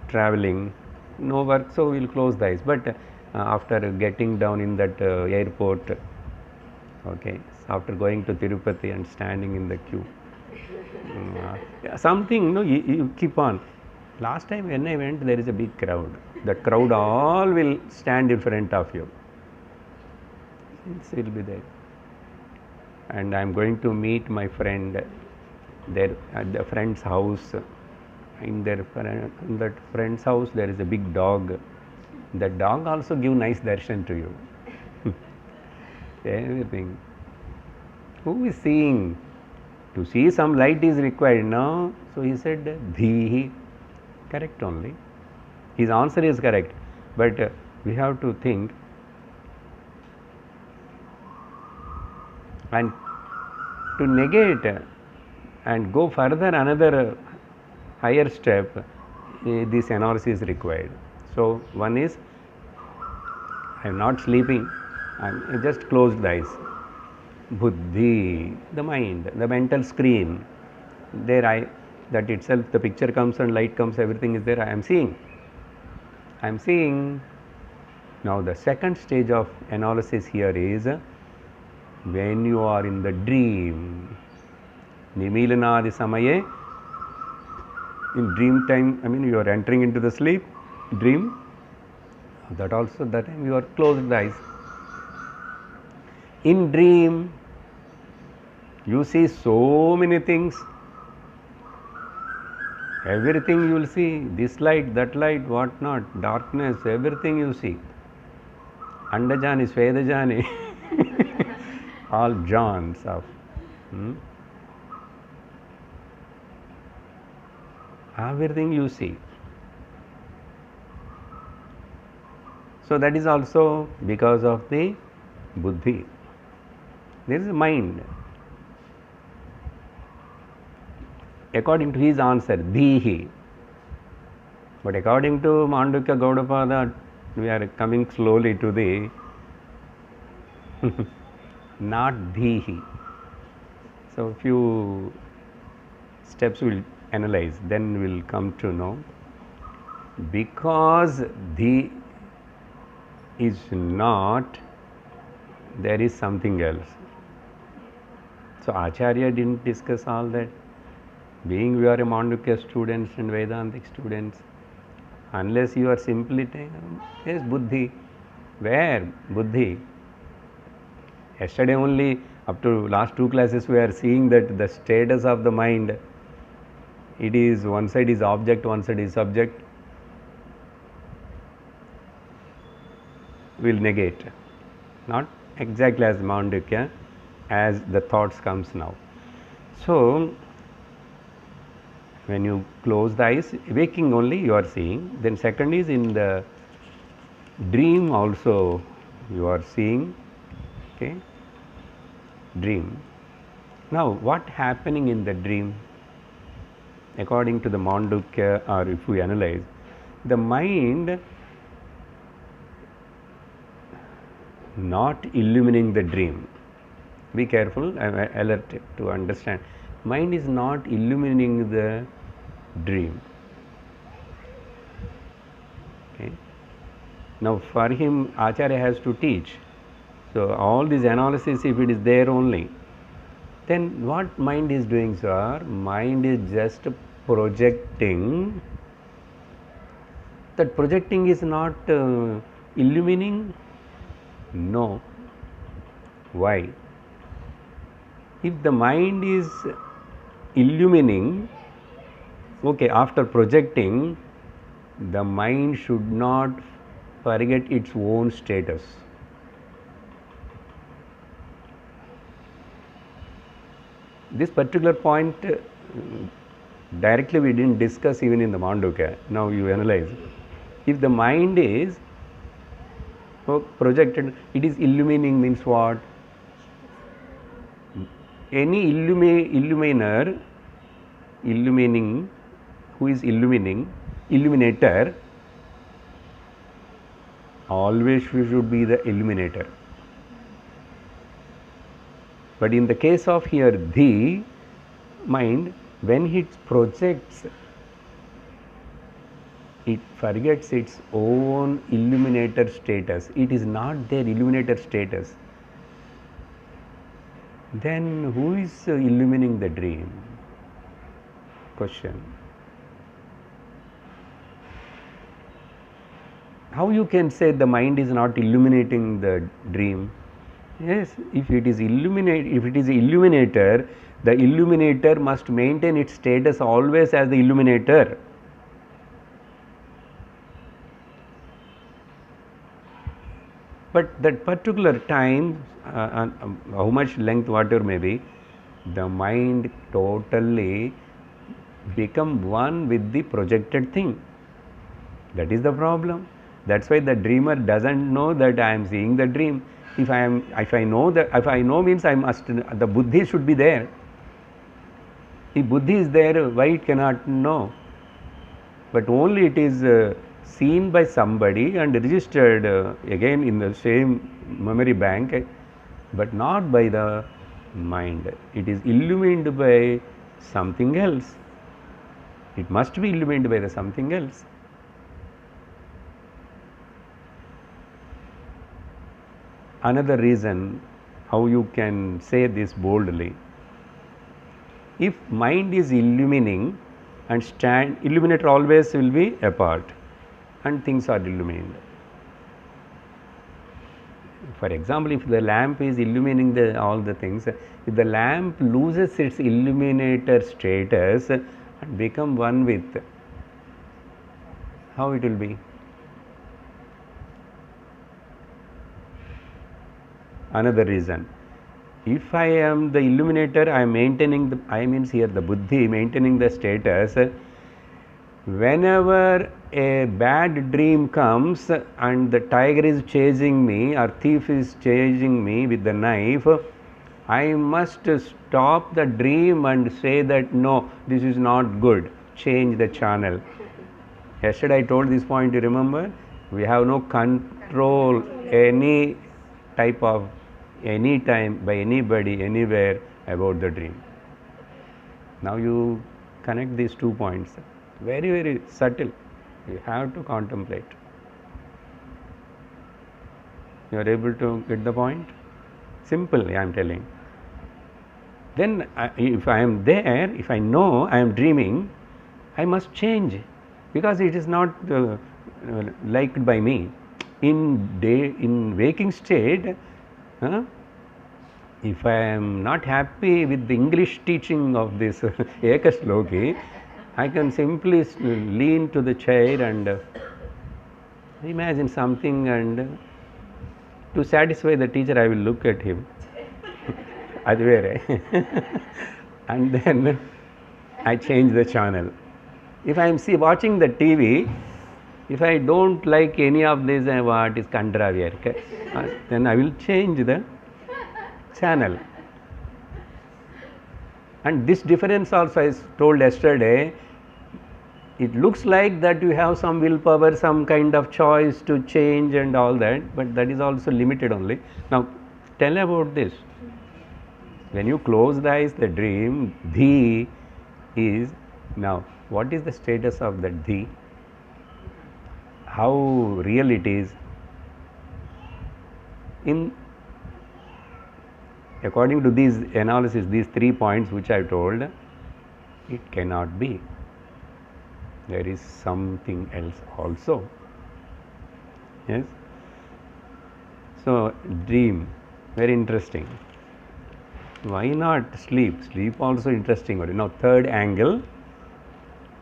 traveling, no work, so we will close the eyes. But after getting down in that airport, okay, after going to Tirupati and standing in the queue, something, you keep on. Last time when I went, there is a big crowd. The crowd all will stand in front of you. It will be there. And I am going to meet my friend there at the friend's house. In that friend's house, there is a big dog. That dog also give nice darshan to you. Everything. Who is seeing? To see some light is required, no? So he said, dhihi. Correct only. His answer is correct. But we have to think. And to negate and go further another higher step, this analysis is required. So one is, I am not sleeping, I just closed the eyes. Buddhi, the mind, the mental screen. There that itself, the picture comes and light comes, everything is there. I am seeing. Now the second stage of analysis here is when you are in the dream. Nimilanadi samaye. In dream time, you are entering into the dream. That also, that time you are closed the eyes. In dream, you see so many things. Everything you will see, this light, that light, what not, darkness, everything you see. Andajani, Svedajani, all Johns of. Everything you see. So that is also because of the buddhi. There is a mind. According to his answer, Dhihi. But according to Mandukya Gaudapada, we are coming slowly to the not Dhihi. So few steps we'll analyze, then we'll come to know. Because Dhi is not, there is something else. So Acharya didn't discuss all that. Being we are a Mandukya students and Vedantic students, unless you are simply taking, yes, Buddhi. Where? Buddhi. Yesterday only, up to last two classes, we are seeing that the status of the mind, it is one side is object, one side is subject. Will negate. Not exactly as Mandukya, as the thoughts comes now. So, when you close the eyes, waking only you are seeing. Then second is in the dream also you are seeing. Okay, dream. Now, what happening in the dream? According to the Mandukya, or if we analyze, the mind not illuminating the dream. Be careful, I am alert to understand. Mind is not illuminating the dream. Okay. Now, for him, Acharya has to teach. So, all this analysis, if it is there only, then what mind is doing, sir? Mind is just projecting. That projecting is not illuminating? No. Why? If the mind is illuminating, okay, after projecting, the mind should not forget its own status. This particular point directly we didn't discuss even in the Mandukya. Now you analyze. If the mind is projected, it is illuminating means what? Any illuminator, illuminating, who is illuminator, always should be the illuminator. But in the case of here, the mind, when it projects, it forgets its own illuminator status. It is not their illuminator status. Then who is illuminating the dream? Question. How you can say the mind is not illuminating the dream? Yes, if it is illuminator, the illuminator must maintain its status always as the illuminator. But that particular time, how much length, whatever may be, the mind totally become one with the projected thing. That is the problem. That's why the dreamer doesn't know that I am seeing the dream. If I know means I must, the buddhi should be there. If buddhi is there, why it cannot know? But only it is seen by somebody and registered again in the same memory bank, but not by the mind. It is illumined by something else. It must be illumined by the something else. Another reason how you can say this boldly, if mind is illuminating and illuminator always will be apart and things are illuminated. For example, if the lamp is illuminating all the things, if the lamp loses its illuminator status and become one with, how it will be? Another reason, if I am the illuminator, I am maintaining the, I means here the buddhi maintaining the status. Whenever a bad dream comes and the tiger is chasing me or thief is chasing me with the knife, I must stop the dream and say that no, this is not good, change the channel. Yesterday I told this point, you remember? We have no control any type of, any time, by anybody, anywhere about the dream. Now you connect these 2 points. Very, very subtle. You have to contemplate. You are able to get the point? Simple, I am telling. Then if I am there, if I know I am dreaming, I must change, because it is not liked by me. In waking state, if I am not happy with the English teaching of this Ekasloki, I can simply lean to the chair and imagine something, and to satisfy the teacher I will look at him. Adu vere. And then I change the channel. If I am watching the TV, if I don't like any of this, what is Kandravi, then I will change the channel. And this difference also I told yesterday, it looks like that you have some willpower, some kind of choice to change and all that, but that is also limited only. Now tell about this. When you close the eyes, the dream, dhi is, now what is the status of that dhi? How real it is? According to these analysis, these 3 points which I told, it cannot be. There is something else also. Yes? So, dream, very interesting. Why not sleep? Sleep also interesting. Now, third angle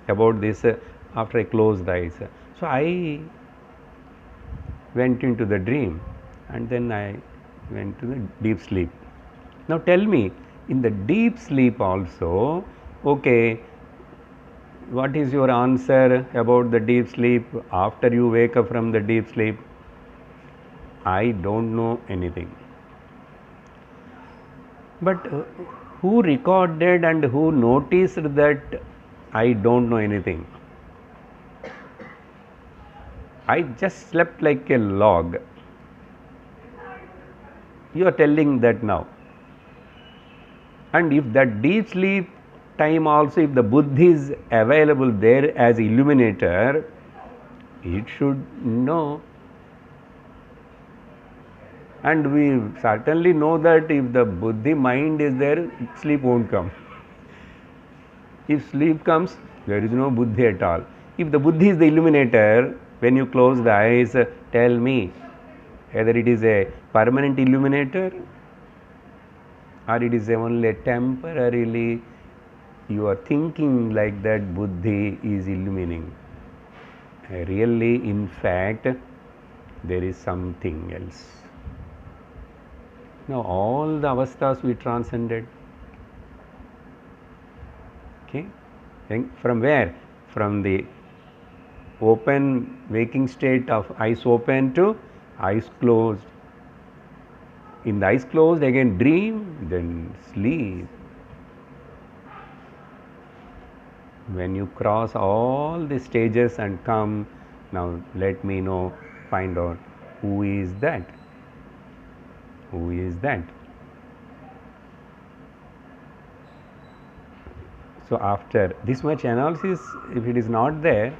about this, after I closed the eyes. So, I went into the dream and then I went to the deep sleep. Now, tell me, in the deep sleep also, okay, what is your answer about the deep sleep after you wake up from the deep sleep? I don't know anything. But who recorded and who noticed that I don't know anything? I just slept like a log. You are telling that now. And if that deep sleep time also, if the buddhi is available there as illuminator, it should know. And we certainly know that if the buddhi mind is there, sleep won't come. If sleep comes, there is no buddhi at all. If the buddhi is the illuminator, when you close the eyes, tell me whether it is a permanent illuminator or it is only temporarily you are thinking like that buddhi is illuminating. Really, in fact, there is something else. Now, all the avasthas we transcended. Okay, and from where? From the open waking state of eyes open to eyes closed. In the eyes closed, again dream, then sleep. When you cross all the stages and come, now let me know, find out who is that. Who is that? So, after this much analysis, if it is not there,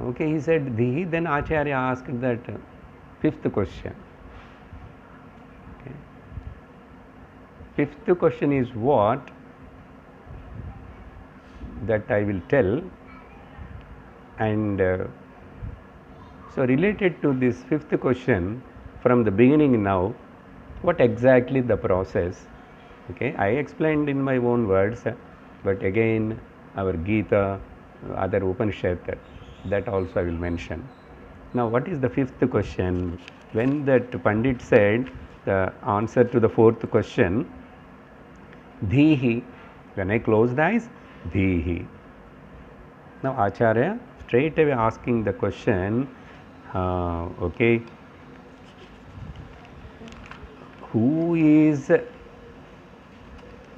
okay, he said, Dhihi, then Acharya asked that fifth question. Okay. Fifth question is what? That I will tell. And so, related to this fifth question, from the beginning now, what exactly the process? Okay, I explained in my own words, but again our Gita, other Upanishad, that also I will mention. Now, what is the fifth question? When that Pandit said the answer to the fourth question, Dhihi, when I close the eyes, Dhihi. Now, Acharya straight away asking the question, okay, who is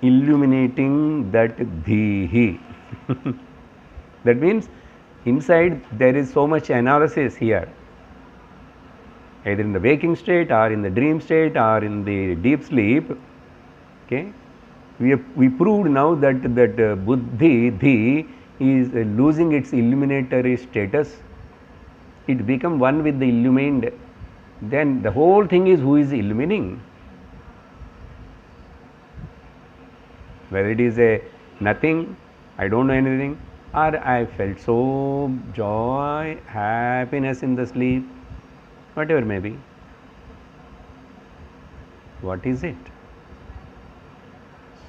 illuminating that dhihi. That means inside there is so much analysis here, either in the waking state or in the dream state or in the deep sleep. Okay, we proved now that buddhi dhi is losing its illuminatory status. It become one with the illumined. Then the whole thing is who is illumining. Whether it is a nothing, I don't know anything, or I felt so joy, happiness in the sleep, whatever may be. What is it?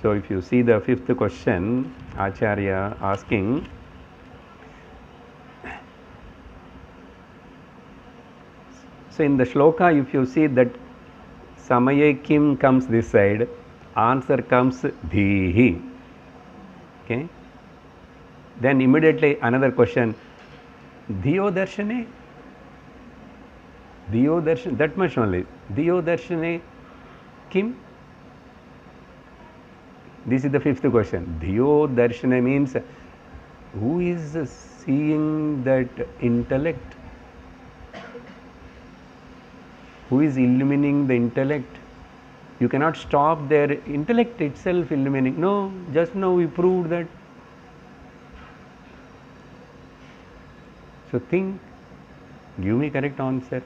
So if you see the fifth question, Acharya asking, so in the shloka, if you see that Samaye Kim comes this side, answer comes Dhihi. Okay. Then immediately another question, Dhiyo Darshane? Dhiyo Darshane, that much only. Dhiyo Darshane Kim? This is the fifth question. Dhiyo Darshane means who is seeing that intellect? Who is illumining the intellect? You cannot stop their intellect itself illumining. No, just now we proved that. So think, give me correct answer.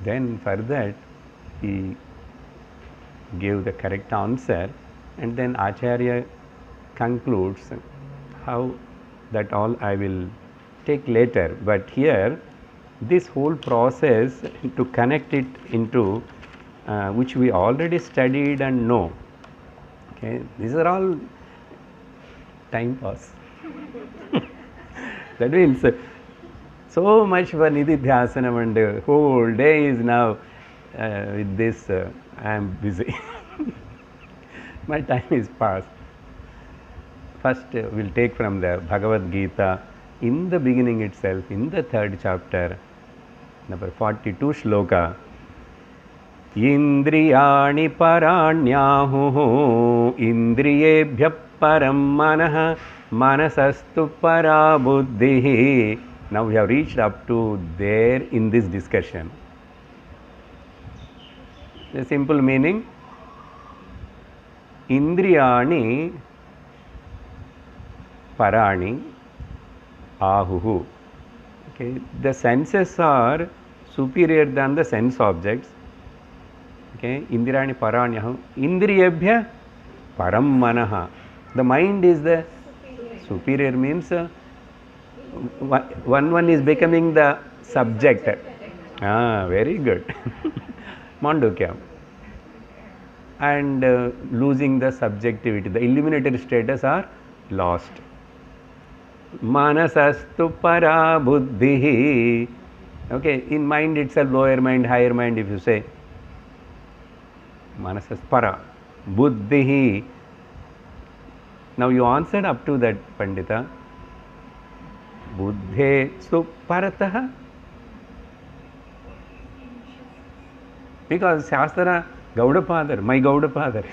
Then for that he gave the correct answer, and then Acharya concludes how that all I will take later. But here this whole process to connect it into which we already studied and know. Okay, these are all time pass. That means so much for Nididhyasanam, and the whole day is now with this I am busy. My time is past. First we'll take from the Bhagavad Gita, in the beginning itself, in the third chapter, number 42 shloka. Indriyani paranyahu indriyebhya param manah manasastu para buddhihi. Now we have reached up to there in this discussion. The simple meaning, Indriyani parani ahuhu. Okay, the senses are superior than the sense objects. Okay, Indirani Paranyahu. Indriyabhya Param Manaha. The mind is the superior means one is becoming the subject. Very good. Mandukya. And losing the subjectivity, the illuminated status are lost. Manasastu para buddhihi. Okay, in mind itself, lower mind, higher mind, if you say. Manasas para buddhihi. Now you answered up to that, Pandita. Buddhe su parataha. Because Shastra, Gaudapadar, my Gaudapadar.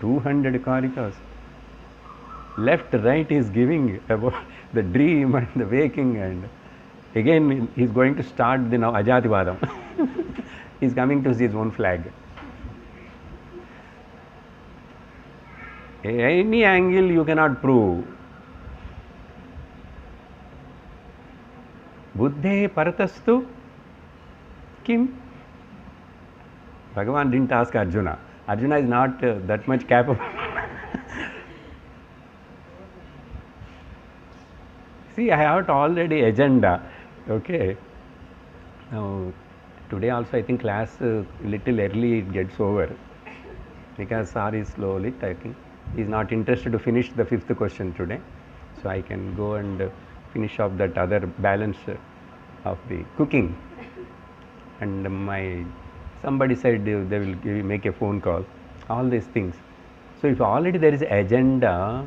200 karikas. Left, right is giving about the dream and the waking, and again he is going to start the now Ajativadam. He is coming to his own flag. Any angle you cannot prove. Buddhe paratastu kim? Bhagavan didn't ask Arjuna. Arjuna is not that much capable. See, I have already agenda. Okay. Now, today also I think class little early it gets over, because sir is slowly taking. He is not interested to finish the fifth question today. So I can go and finish off that other balance of the cooking. And somebody said they will make a phone call. All these things. So if already there is agenda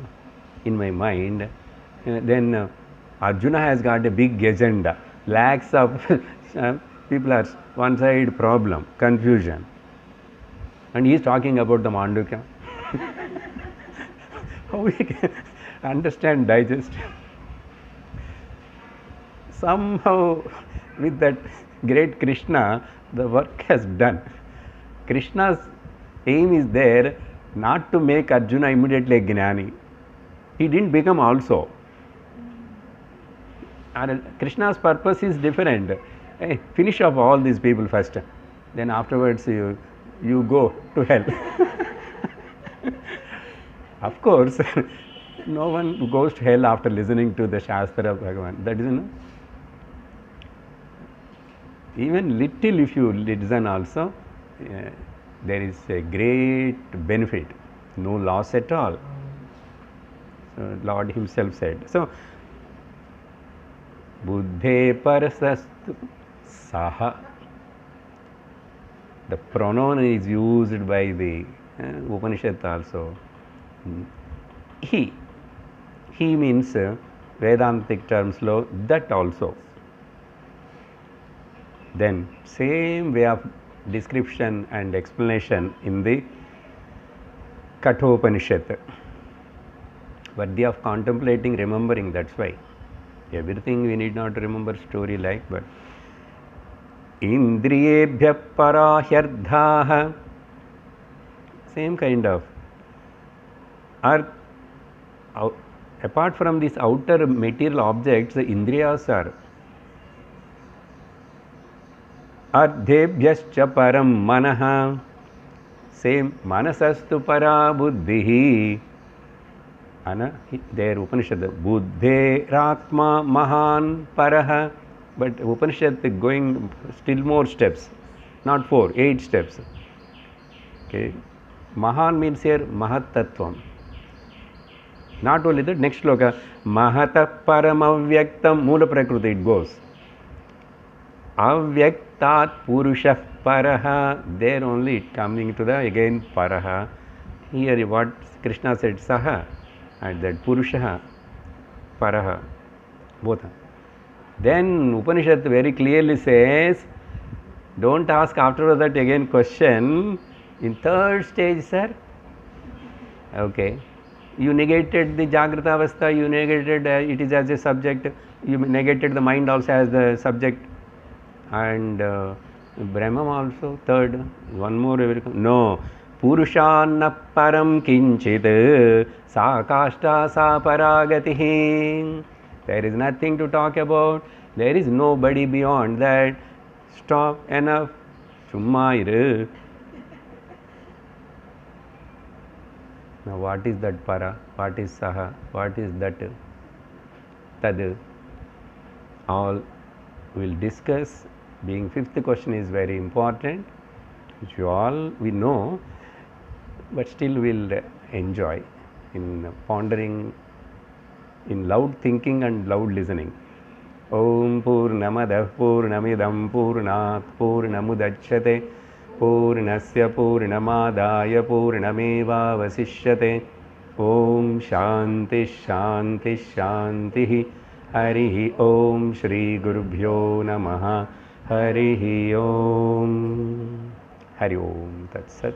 in my mind, then Arjuna has got a big agenda. Lakhs of people are one side problem, confusion. and he is talking about the Mandukya. How we can understand, digest? Somehow, with that great Krishna, the work has done. Krishna's aim is there not to make Arjuna immediately a Gnani. He didn't become also. And Krishna's purpose is different. Hey, finish off all these people first. Then afterwards you go to hell. Of course, no one goes to hell after listening to the Shastra of Bhagavan. That is, even little if you listen also, there is a great benefit, no loss at all. So Lord himself said. So, Buddhe parasastu saha. The pronoun is used by the Upanishad also. He means Vedantic terms lo, that also. Then same way of description and explanation in the Kathopanishad. Worthy of contemplating, remembering, that's why. Everything we need not remember story like, but Indriyebhya parahyardhaha, same kind of. Apart from these outer material objects, the Indriyas are Ardhebhyascha param manaha, same manasastu para buddhihi. There Upanishad, Buddhe Ratma Mahan Paraha, but Upanishad going still more steps, not 4, 8 steps. Okay, Mahan means here Mahat Tattvam. Not only that, next sloka, Mahata Param Avyaktam Mula Prakriti, it goes. Avyaktat Purusha Paraha, there only it coming to the again Paraha. Here what Krishna said, Saha, and that Purusha, Paraha, both. Then Upanishad very clearly says, don't ask after that again question. In third stage, sir, okay, you negated the Jagrata Avastha, you negated it is as a subject, you negated the mind also as the subject, and Brahman also, third, one more, no. Purushanna param kinchit sa kashta sa paragatihi. There is nothing to talk about. There is nobody beyond that. Stop, enough. Summa iru. Now what is that para? What is saha? What is that? Tad. All we will discuss. Being fifth question is very important, which you all we know, but still will enjoy in pondering, in loud thinking and loud listening. Om Purnamadav Purnamidam Purnat Purnamudachyate Purnasya Purnamadaya Purnameva Vasishyate. Om Shanti Shanti Shanti. Harihi Om Shri Gurubhyo Namaha. Harihi Om. Hari Om Tat Sat.